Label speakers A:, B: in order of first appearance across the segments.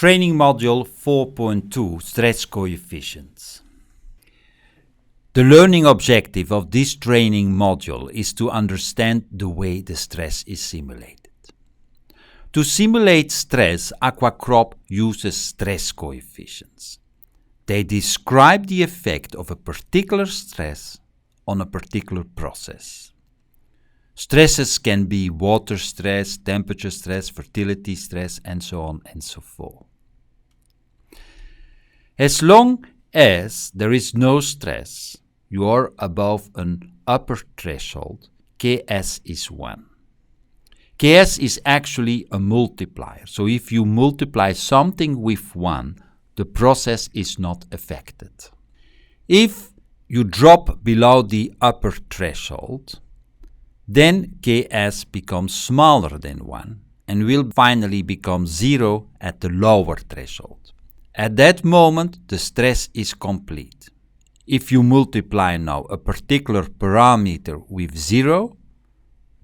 A: Training Module 4.2 Stress Coefficients. The learning objective of this training module is to understand the way the stress is simulated. To simulate stress, AquaCrop uses stress coefficients. They describe the effect of a particular stress on a particular process. Stresses can be water stress, temperature stress, fertility stress, and so on and so forth. As long as there is no stress, you are above an upper threshold, Ks is 1. Ks is actually a multiplier, so if you multiply something with 1, the process is not affected. If you drop below the upper threshold, then Ks becomes smaller than 1 and will finally become 0 at the lower threshold. At that moment, the stress is complete. If you multiply now a particular parameter with 0,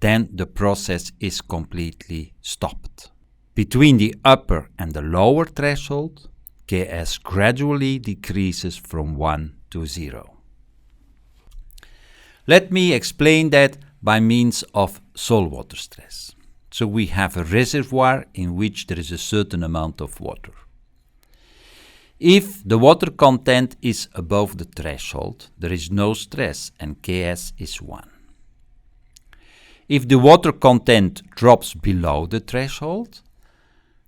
A: then the process is completely stopped. Between the upper and the lower threshold, Ks gradually decreases from 1 to 0. Let me explain that by means of saltwater stress. So we have a reservoir in which there is a certain amount of water. If the water content is above the threshold, there is no stress and Ks is 1. If the water content drops below the threshold,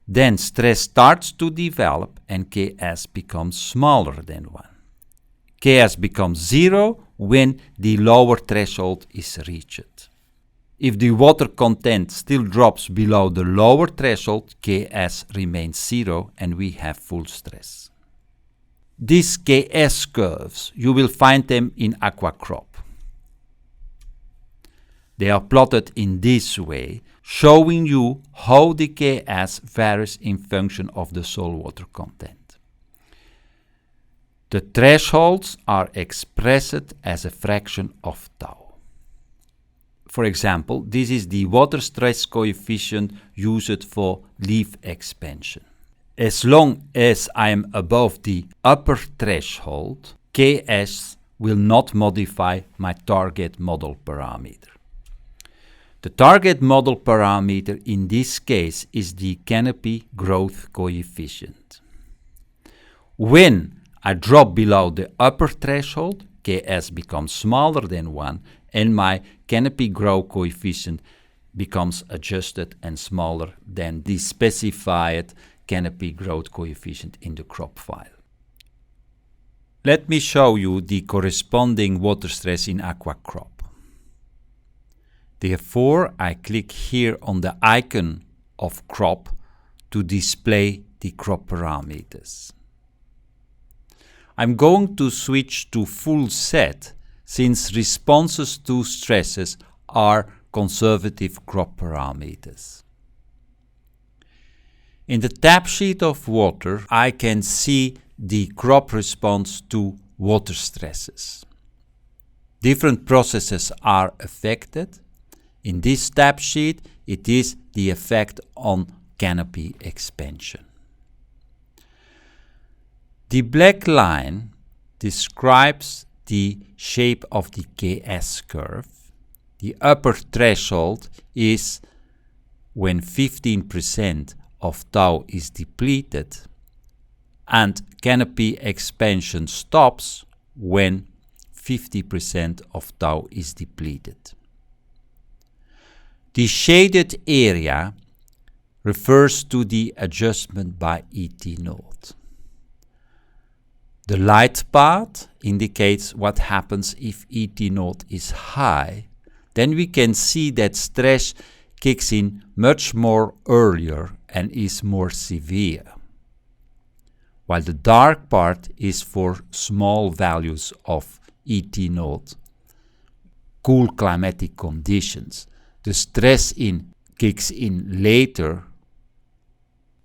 A: then stress starts to develop and Ks becomes smaller than 1. Ks becomes 0 when the lower threshold is reached. If the water content still drops below the lower threshold, Ks remains 0 and we have full stress. These Ks curves, you will find them in AquaCrop. They are plotted in this way, showing you how the Ks varies in function of the saltwater content. The thresholds are expressed as a fraction of tau. For example, this is the water stress coefficient used for leaf expansion. As long as I am above the upper threshold, Ks will not modify my target model parameter. The target model parameter in this case is the Canopy growth coefficient. When I drop below the upper threshold, Ks becomes smaller than 1 and my Canopy growth coefficient becomes adjusted and smaller than the specified Canopy growth coefficient in the crop file. Let me show you the corresponding water stress in AquaCrop. Therefore, I click here on the icon of crop to display the crop parameters. I'm going to switch to full set since responses to stresses are conservative crop parameters. In the tab sheet of water, I can see the crop response to water stresses. Different processes are affected. In this tab sheet, it is the effect on canopy expansion. The black line describes the shape of the Ks curve. The upper threshold is when 15% of tau is depleted, and canopy expansion stops when 50% of tau is depleted. The shaded area refers to the adjustment by ET0. The light part indicates what happens if ET0 is high. Then we can see that stress kicks in much more earlier and is more severe. While the dark part is for small values of ET0, cool climatic conditions. The stress kicks in later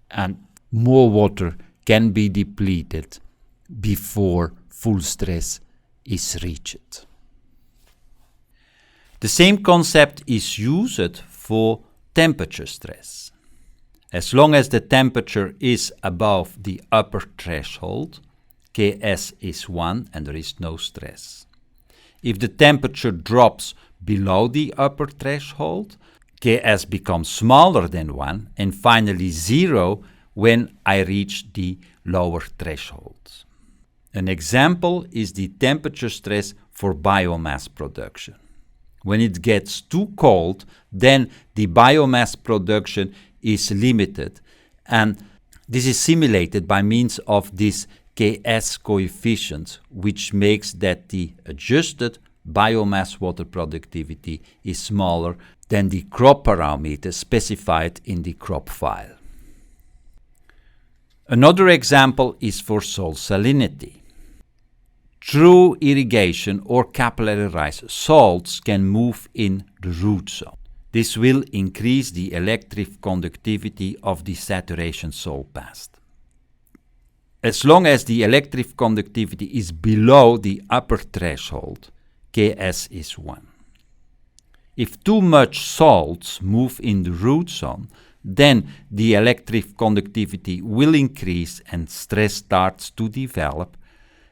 A: and more water can be depleted before full stress is reached. The same concept is used for temperature stress. As long as the temperature is above the upper threshold, Ks is 1 and there is no stress. If the temperature drops below the upper threshold, Ks becomes smaller than 1 and finally 0 when I reach the lower thresholds. An example is the temperature stress for biomass production. When it gets too cold, then the biomass production is limited, and this is simulated by means of this Ks coefficient, which makes that the adjusted biomass water productivity is smaller than the crop parameter specified in the crop file. Another example is for soil salinity. Through irrigation or capillary rise, salts can move in the root zone. This will increase the electric conductivity of the saturation soil path. As long as the electric conductivity is below the upper threshold, Ks is 1. If too much salts move in the root zone, then the electric conductivity will increase and stress starts to develop,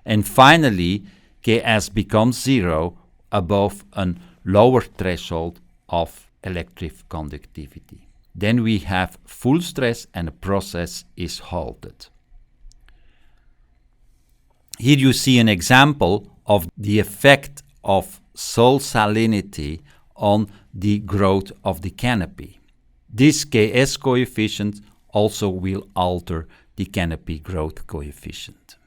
A: and finally Ks becomes 0 above a lower threshold of electric conductivity. Then we have full stress and the process is halted. Here you see an example of the effect of soil salinity on the growth of the canopy. This Ks coefficient also will alter the canopy growth coefficient.